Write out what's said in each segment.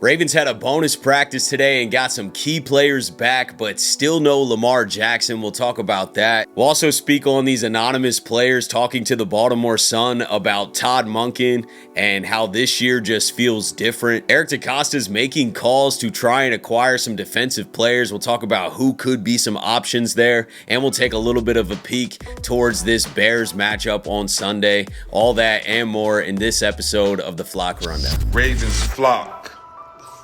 Ravens had a bonus practice today and got some key players back, but still no Lamar Jackson. We'll talk about that. We'll also speak on these anonymous players talking to the Baltimore Sun about Todd Monken and how this year just feels different. Eric DeCosta is making calls to try and acquire some defensive players. We'll talk about who could be some options there, and we'll take a little bit of a peek towards this Bears matchup on Sunday. All that and more in this episode of the Flock Rundown. Ravens Flock.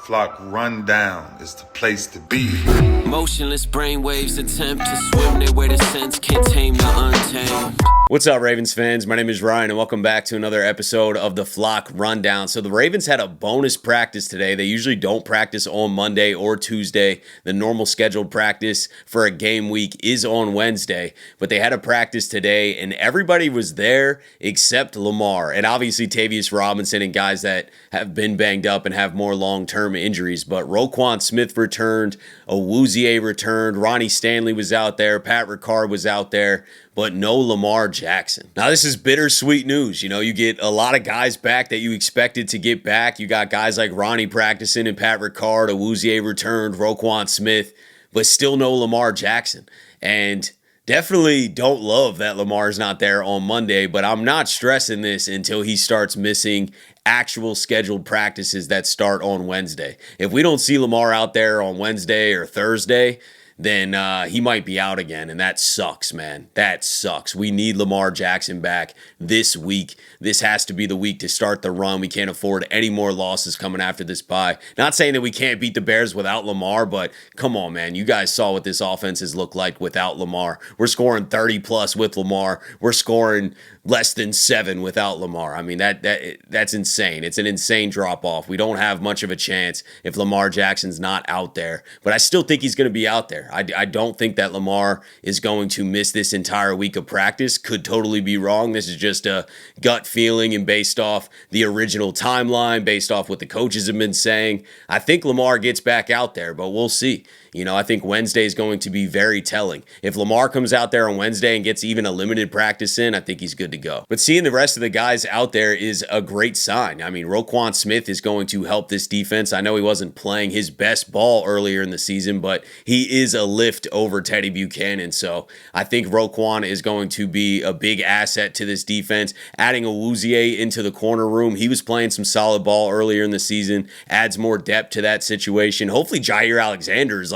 Flock Rundown is the place to be. Motionless brainwaves attempt to swim their way to sense, can't tame the untamed. What's up, Ravens fans? My name is Ryan, and welcome back to another episode of the Flock Rundown. So the Ravens had a bonus practice today. They usually don't practice on Monday or Tuesday. The normal scheduled practice for a game week is on Wednesday, but they had a practice today, and everybody was there except Lamar, and obviously Tavius Robinson and guys that have been banged up and have more long-term injuries. But Roquan Smith returned, Awuzie returned, Ronnie Stanley was out there, Pat Ricard was out there, but no Lamar Jackson. Now, this is bittersweet news. You know, you get a lot of guys back that you expected to get back. You got guys like Ronnie practicing and Pat Ricard, Awuzie returned, Roquan Smith, but still no Lamar Jackson. And definitely don't love that Lamar's not there on Monday, but I'm not stressing this until he starts missing actual scheduled practices that start on Wednesday. If we don't see Lamar out there on Wednesday or Thursday, then he might be out again, and that sucks, man. That sucks. We need Lamar Jackson back this week. This has to be the week to start the run. We can't afford any more losses coming after this bye. Not saying that we can't beat the Bears without Lamar, but come on, man. You guys saw what this offense has looked like without Lamar. We're scoring 30-plus with Lamar. We're scoring less than 7 without Lamar. I mean, that's insane. It's an insane drop-off. We don't have much of a chance if Lamar Jackson's not out there, but I still think he's going to be out there. I don't think that Lamar is going to miss this entire week of practice. Could totally be wrong. This is just a gut feeling and based off the original timeline, based off what the coaches have been saying. I think Lamar gets back out there, but we'll see. You know, I think Wednesday is going to be very telling. If Lamar comes out there on Wednesday and gets even a limited practice in, I think he's good to go. But seeing the rest of the guys out there is a great sign. I mean, Roquan Smith is going to help this defense. I know he wasn't playing his best ball earlier in the season, but he is a lift over Teddy Buchanan. So I think Roquan is going to be a big asset to this defense. Adding Awuzie into the corner room, he was playing some solid ball earlier in the season, adds more depth to that situation. Hopefully Jair Alexander is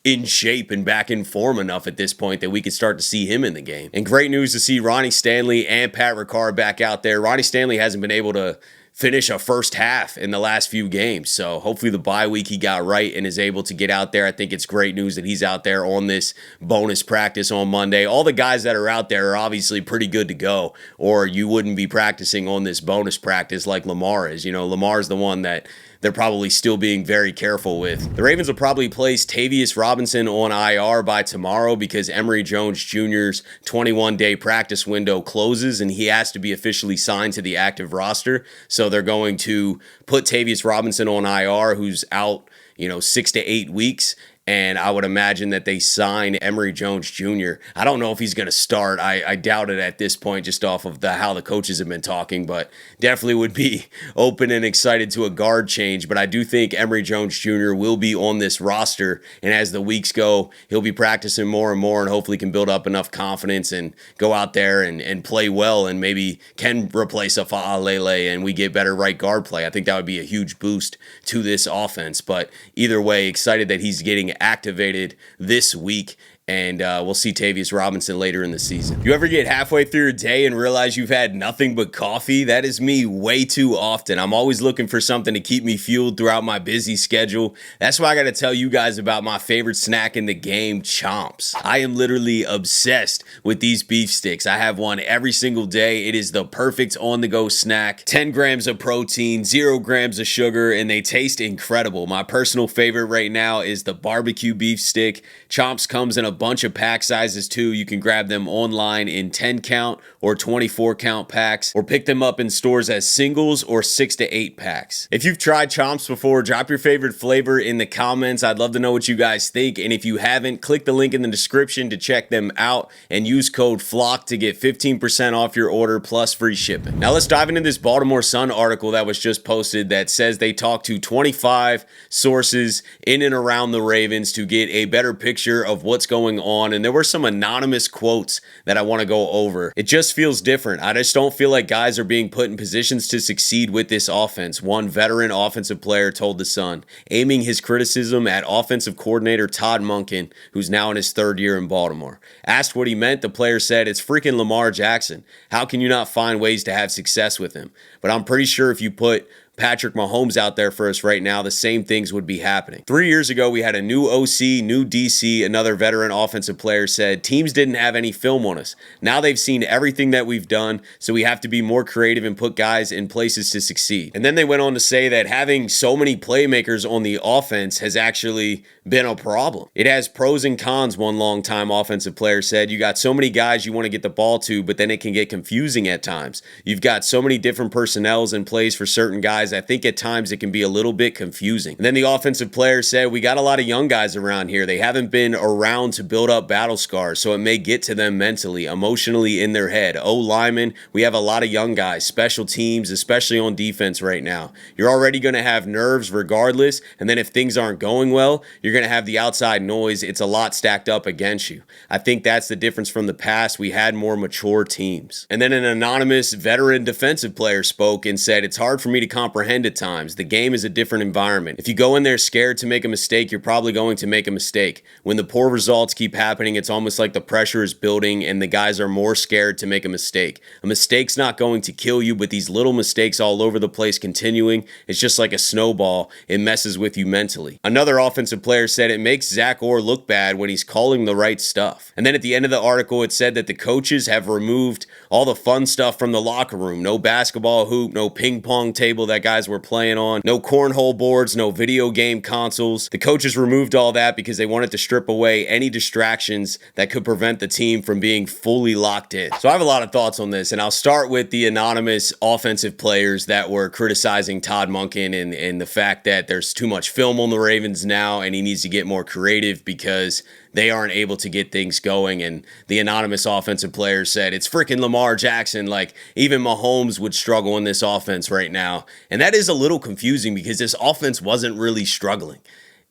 in shape and back in form enough at this point that we could start to see him in the game. And great news to see Ronnie Stanley and Pat Ricard back out there. Ronnie Stanley hasn't been able to finish a first half in the last few games. So hopefully the bye week he got right and is able to get out there. I think it's great news that he's out there on this bonus practice on Monday. All the guys that are out there are obviously pretty good to go, or you wouldn't be practicing on this bonus practice like Lamar is. You know, Lamar's the one that they're probably still being very careful with. The Ravens will probably place Tavius Robinson on IR by tomorrow because Emery Jones Jr.'s 21-day practice window closes and he has to be officially signed to the active roster. So they're going to put Tavius Robinson on IR, who's out, 6 to 8 weeks. And I would imagine that they sign Emery Jones Jr. I don't know if he's going to start. I doubt it at this point just off of how the coaches have been talking, but definitely would be open and excited to a guard change. But I do think Emery Jones Jr. will be on this roster, and as the weeks go, he'll be practicing more and more and hopefully can build up enough confidence and go out there and play well and maybe can replace a Fa'alele and we get better right guard play. I think that would be a huge boost to this offense. But either way, excited that he's getting activated this week, and we'll see Tavius Robinson later in the season. You ever get halfway through a day and realize you've had nothing but coffee? That is me way too often. I'm always looking for something to keep me fueled throughout my busy schedule. That's why I got to tell you guys about my favorite snack in the game, Chomps. I am literally obsessed with these beef sticks. I have one every single day. It is the perfect on-the-go snack. 10 grams of protein, 0 grams of sugar, and they taste incredible. My personal favorite right now is the barbecue beef stick. Chomps comes in a bunch of pack sizes too. You can grab them online in 10 count or 24 count packs, or pick them up in stores as singles or 6 to 8 packs. If you've tried Chomps before, drop your favorite flavor in the comments. I'd love to know what you guys think. And if you haven't, click the link in the description to check them out and use code FLOCK to get 15% off your order plus free shipping. Now let's dive into this Baltimore Sun article that was just posted that says they talked to 25 sources in and around the Ravens to get a better picture of what's going on. And there were some anonymous quotes that I want to go over. It just feels different. I just don't feel like guys are being put in positions to succeed with this offense. One veteran offensive player told The Sun, aiming his criticism at offensive coordinator Todd Monken, who's now in his third year in Baltimore. Asked what he meant, the player said, "It's freaking Lamar Jackson. How can you not find ways to have success with him? But I'm pretty sure if you put Patrick Mahomes out there for us right now, the same things would be happening." 3 years ago, we had a new OC, new DC, another veteran offensive player said, "Teams didn't have any film on us. Now they've seen everything that we've done, so we have to be more creative and put guys in places to succeed." And then they went on to say that having so many playmakers on the offense has actually been a problem. It has pros and cons, one longtime offensive player said. You got so many guys you want to get the ball to, but then it can get confusing at times. You've got so many different personnels in place for certain guys. I think at times it can be a little bit confusing. And then the offensive player said, "We got a lot of young guys around here. They haven't been around to build up battle scars, so it may get to them mentally, emotionally in their head. O-linemen, we have a lot of young guys, special teams, especially on defense right now. You're already going to have nerves regardless, and then if things aren't going well, you're going to have the outside noise. It's a lot stacked up against you. I think that's the difference from the past. We had more mature teams." And then an anonymous veteran defensive player spoke and said, "It's hard for me to comprehend at times. The game is a different environment. If you go in there scared to make a mistake, you're probably going to make a mistake. When the poor results keep happening, it's almost like the pressure is building and the guys are more scared to make a mistake. A mistake's not going to kill you, but these little mistakes all over the place continuing, it's just like a snowball. It messes with you mentally." Another offensive player said it makes Zach Orr look bad when he's calling the right stuff. And then at the end of the article, it said that the coaches have removed all the fun stuff from the locker room. No basketball hoop, no ping pong table that guys were playing on, no cornhole boards, no video game consoles. The coaches removed all that because they wanted to strip away any distractions that could prevent the team from being fully locked in. So I have a lot of thoughts on this, and I'll start with the anonymous offensive players that were criticizing Todd Monken and the fact that there's too much film on the Ravens now and he needs to get more creative because they aren't able to get things going. And the anonymous offensive player said, "It's freaking Lamar Jackson. Like, even Mahomes would struggle in this offense right now." And that is a little confusing because this offense wasn't really struggling.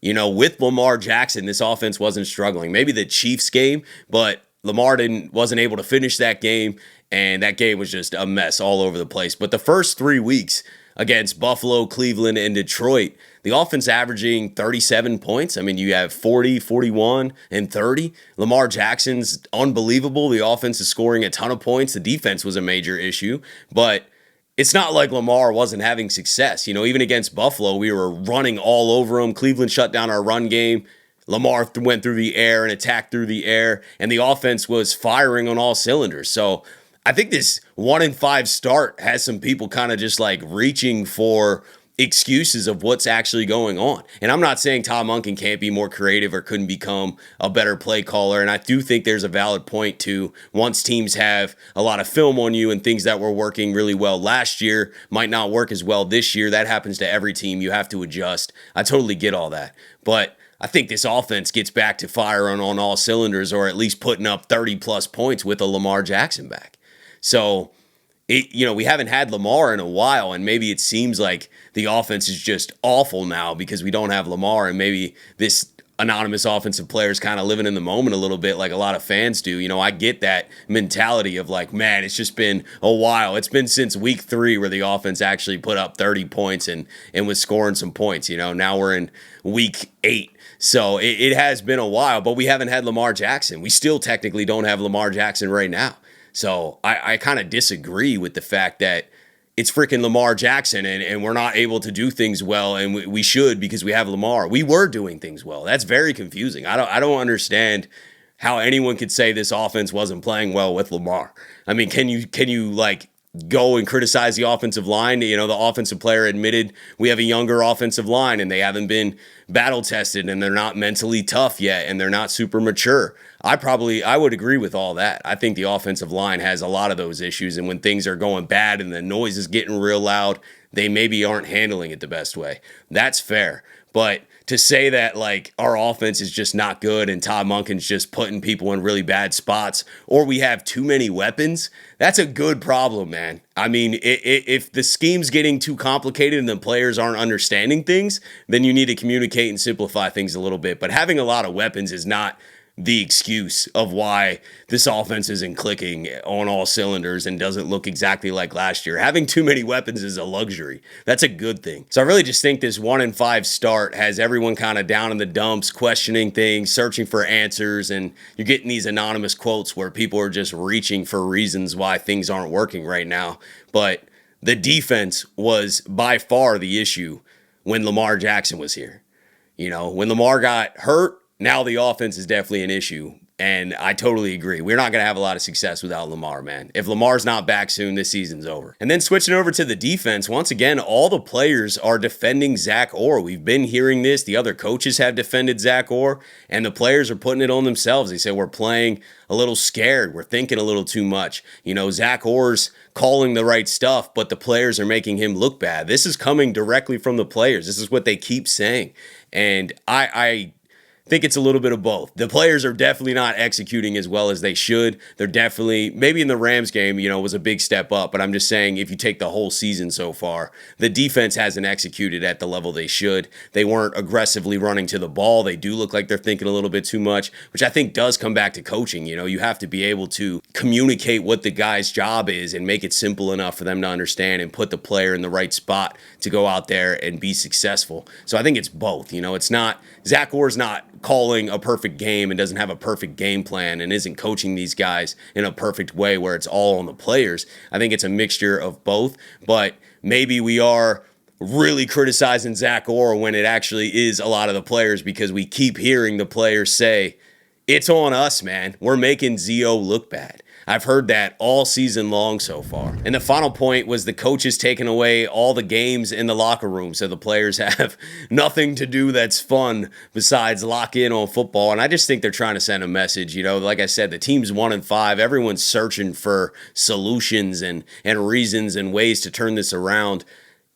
You know, with Lamar Jackson, this offense wasn't struggling. Maybe the Chiefs game, but Lamar wasn't able to finish that game, and that game was just a mess all over the place. But the first 3 weeks against Buffalo, Cleveland, and Detroit, the offense averaging 37 points. I mean, you have 40, 41, and 30. Lamar Jackson's unbelievable. The offense is scoring a ton of points. The defense was a major issue, but it's not like Lamar wasn't having success. You know, even against Buffalo, we were running all over them. Cleveland shut down our run game. Lamar went through the air and attacked through the air, and the offense was firing on all cylinders. So I think this 1-5 start has some people kind of just like reaching for excuses of what's actually going on. And I'm not saying Todd Monken can't be more creative or couldn't become a better play caller. And I do think there's a valid point to, once teams have a lot of film on you and things that were working really well last year might not work as well this year. That happens to every team. You have to adjust. I totally get all that. But I think this offense gets back to firing on all cylinders, or at least putting up 30 plus points with a Lamar Jackson back. So, we haven't had Lamar in a while, and maybe it seems like the offense is just awful now because we don't have Lamar, and maybe this anonymous offensive player is kind of living in the moment a little bit like a lot of fans do. You know, I get that mentality of like, man, it's just been a while. It's been since week 3 where the offense actually put up 30 points and was scoring some points. You know, now we're in week 8. So it has been a while, but we haven't had Lamar Jackson. We still technically don't have Lamar Jackson right now. So I kind of disagree with the fact that it's freaking Lamar Jackson and we're not able to do things well, and we should because we have Lamar. We were doing things well. That's very confusing. I don't understand how anyone could say this offense wasn't playing well with Lamar. I mean, can you like go and criticize the offensive line. The offensive player admitted we have a younger offensive line and they haven't been battle tested and they're not mentally tough yet and they're not super mature. I would agree with all that. I think the offensive line has a lot of those issues, and when things are going bad and the noise is getting real loud, they maybe aren't handling it the best way. That's fair. But to say that like our offense is just not good and Todd Monken's just putting people in really bad spots, or we have too many weapons, that's a good problem, man. I mean, if the scheme's getting too complicated and the players aren't understanding things, then you need to communicate and simplify things a little bit. But having a lot of weapons is not the excuse of why this offense isn't clicking on all cylinders and doesn't look exactly like last year. Having too many weapons is a luxury. That's a good thing. So I really just think this 1-5 start has everyone kind of down in the dumps, questioning things, searching for answers, and you're getting these anonymous quotes where people are just reaching for reasons why things aren't working right now. But the defense was by far the issue when Lamar Jackson was here. When Lamar got hurt, now the offense is definitely an issue, and I totally agree. We're not going to have a lot of success without Lamar, man. If Lamar's not back soon, this season's over. And then switching over to the defense, once again, all the players are defending Zach Orr. We've been hearing this. The other coaches have defended Zach Orr, and the players are putting it on themselves. They say we're playing a little scared. We're thinking a little too much. Zach Orr's calling the right stuff, but the players are making him look bad. This is coming directly from the players. This is what they keep saying. And I think it's a little bit of both. The players are definitely not executing as well as they should. They're definitely, maybe in the Rams game, was a big step up, but I'm just saying if you take the whole season so far, the defense hasn't executed at the level they should. They weren't aggressively running to the ball. They do look like they're thinking a little bit too much, which I think does come back to coaching. You have to be able to communicate what the guy's job is and make it simple enough for them to understand and put the player in the right spot to go out there and be successful. So I think it's both. It's not, Zach Orr's not calling a perfect game and doesn't have a perfect game plan and isn't coaching these guys in a perfect way where it's all on the players. I think it's a mixture of both, but maybe we are really criticizing Zach Orr when it actually is a lot of the players, because we keep hearing the players say, it's on us, man. We're making Zio look bad. I've heard that all season long so far. And the final point was the coaches taking away all the games in the locker room, so the players have nothing to do that's fun besides lock in on football. And I just think they're trying to send a message. Like I said, the team's 1-5. Everyone's searching for solutions and reasons and ways to turn this around.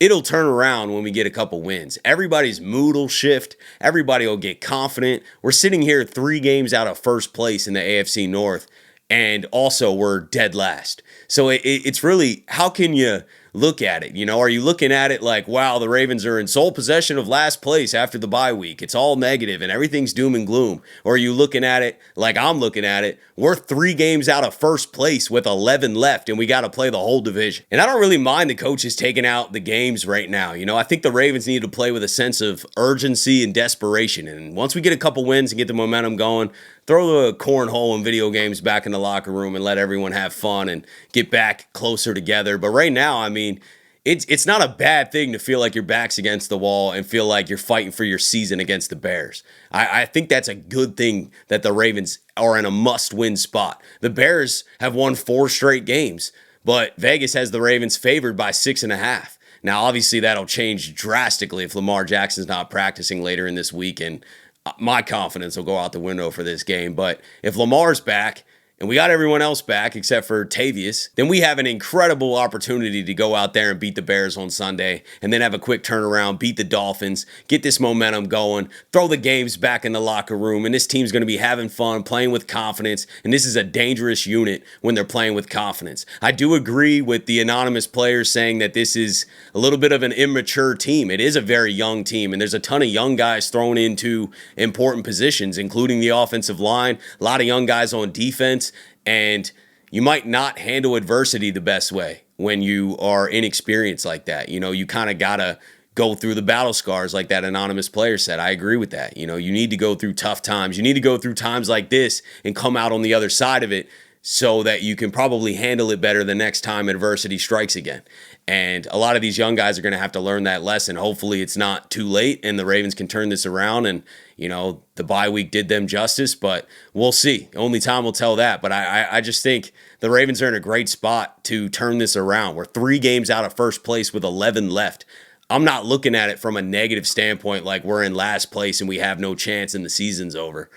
It'll turn around when we get a couple wins. Everybody's mood will shift. Everybody will get confident. We're sitting here 3 games out of first place in the AFC North. And also, we're dead last. So it's really, how can you look at it? Are you looking at it like, wow, the Ravens are in sole possession of last place after the bye week? It's all negative and everything's doom and gloom. Or are you looking at it like I'm looking at it? We're 3 games out of first place with 11 left and we got to play the whole division. And I don't really mind the coaches taking out the games right now. I think the Ravens need to play with a sense of urgency and desperation. And once we get a couple wins and get the momentum going, throw the cornhole and video games back in the locker room and let everyone have fun and get back closer together. But right now, I mean, it's not a bad thing to feel like your back's against the wall and feel like you're fighting for your season against the Bears. I think that's a good thing that the Ravens are in a must-win spot. The Bears have won 4 straight games, but Vegas has the Ravens favored by 6.5. Now, obviously, that'll change drastically if Lamar Jackson's not practicing later in this week, and my confidence will go out the window for this game. But if Lamar's back and we got everyone else back except for Tavius, then we have an incredible opportunity to go out there and beat the Bears on Sunday and then have a quick turnaround, beat the Dolphins, get this momentum going, throw the games back in the locker room, and this team's going to be having fun, playing with confidence, and this is a dangerous unit when they're playing with confidence. I do agree with the anonymous players saying that this is a little bit of an immature team. It is a very young team, and there's a ton of young guys thrown into important positions, including the offensive line, a lot of young guys on defense. And you might not handle adversity the best way when you are inexperienced like that. You kind of got to go through the battle scars like that anonymous player said. I agree with that. You need to go through tough times. You need to go through times like this and come out on the other side of it so that you can probably handle it better the next time adversity strikes again. And a lot of these young guys are going to have to learn that lesson. Hopefully it's not too late and the Ravens can turn this around, and, you know, the bye week did them justice, but we'll see. Only time will tell that. But I just think the Ravens are in a great spot to turn this around. We're 3 games out of first place with 11 left. I'm not looking at it from a negative standpoint like we're in last place and we have no chance and the season's over.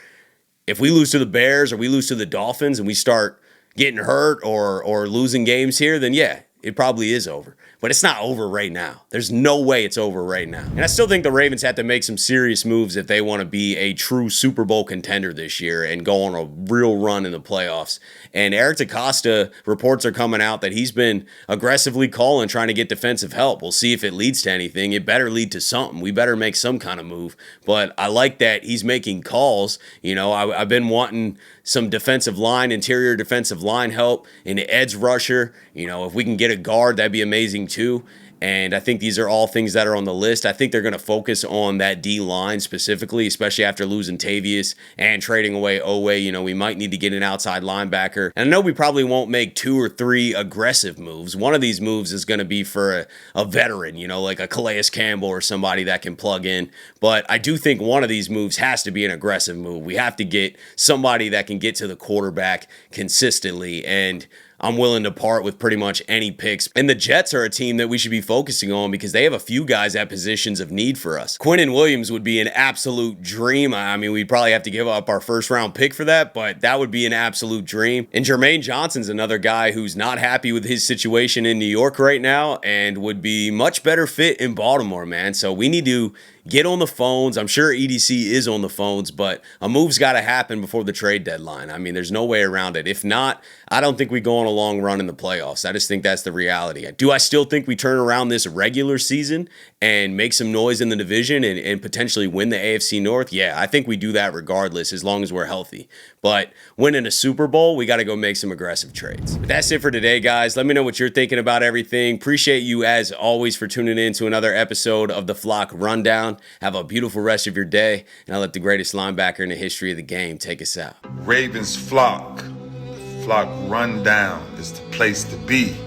If we lose to the Bears or we lose to the Dolphins and we start getting hurt or losing games here, then yeah, it probably is over. But it's not over right now. There's no way it's over right now. And I still think the Ravens have to make some serious moves if they want to be a true Super Bowl contender this year and go on a real run in the playoffs. And Eric DeCosta, reports are coming out that he's been aggressively calling, trying to get defensive help. We'll see if it leads to anything. It better lead to something. We better make some kind of move. But I like that he's making calls. You know, I've been wanting some defensive line, interior defensive line help, an edge rusher. You know, if we can get a guard, that'd be amazing too. And I think these are all things that are on the list. I think they're going to focus on that D-line specifically, especially after losing Tavius and trading away Owe. You know, we might need to get an outside linebacker. And I know we probably won't make 2 or 3 aggressive moves. One of these moves is going to be for a veteran, you know, like a Calais Campbell or somebody that can plug in. But I do think one of these moves has to be an aggressive move. We have to get somebody that can get to the quarterback consistently, and I'm willing to part with pretty much any picks. And the Jets are a team that we should be focusing on because they have a few guys at positions of need for us. Quinnen Williams would be an absolute dream. I mean, we'd probably have to give up our first round pick for that, but that would be an absolute dream. And Jermaine Johnson's another guy who's not happy with his situation in New York right now and would be much better fit in Baltimore, man. So we need to get on the phones. I'm sure EDC is on the phones, but a move's got to happen before the trade deadline. I mean, there's no way around it. If not, I don't think we go on a long run in the playoffs. I just think that's the reality. Do I still think we turn around this regular season and make some noise in the division and potentially win the AFC North? Yeah, I think we do that regardless as long as we're healthy. But winning a Super Bowl, we got to go make some aggressive trades. But that's it for today, guys. Let me know what you're thinking about everything. Appreciate you, as always, for tuning in to another episode of the Flock Rundown. Have a beautiful rest of your day, and I'll let the greatest linebacker in the history of the game take us out. Ravens flock. The flock rundown is the place to be.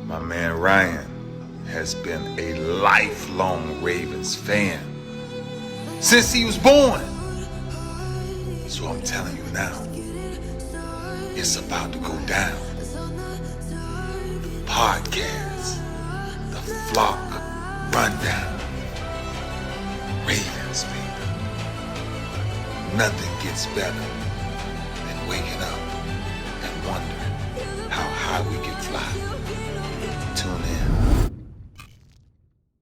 My man Ryan has been a lifelong Ravens fan since he was born. So I'm telling you now, it's about to go down. The podcast, the Flock Rundown. Ravens, baby. Nothing gets better than waking up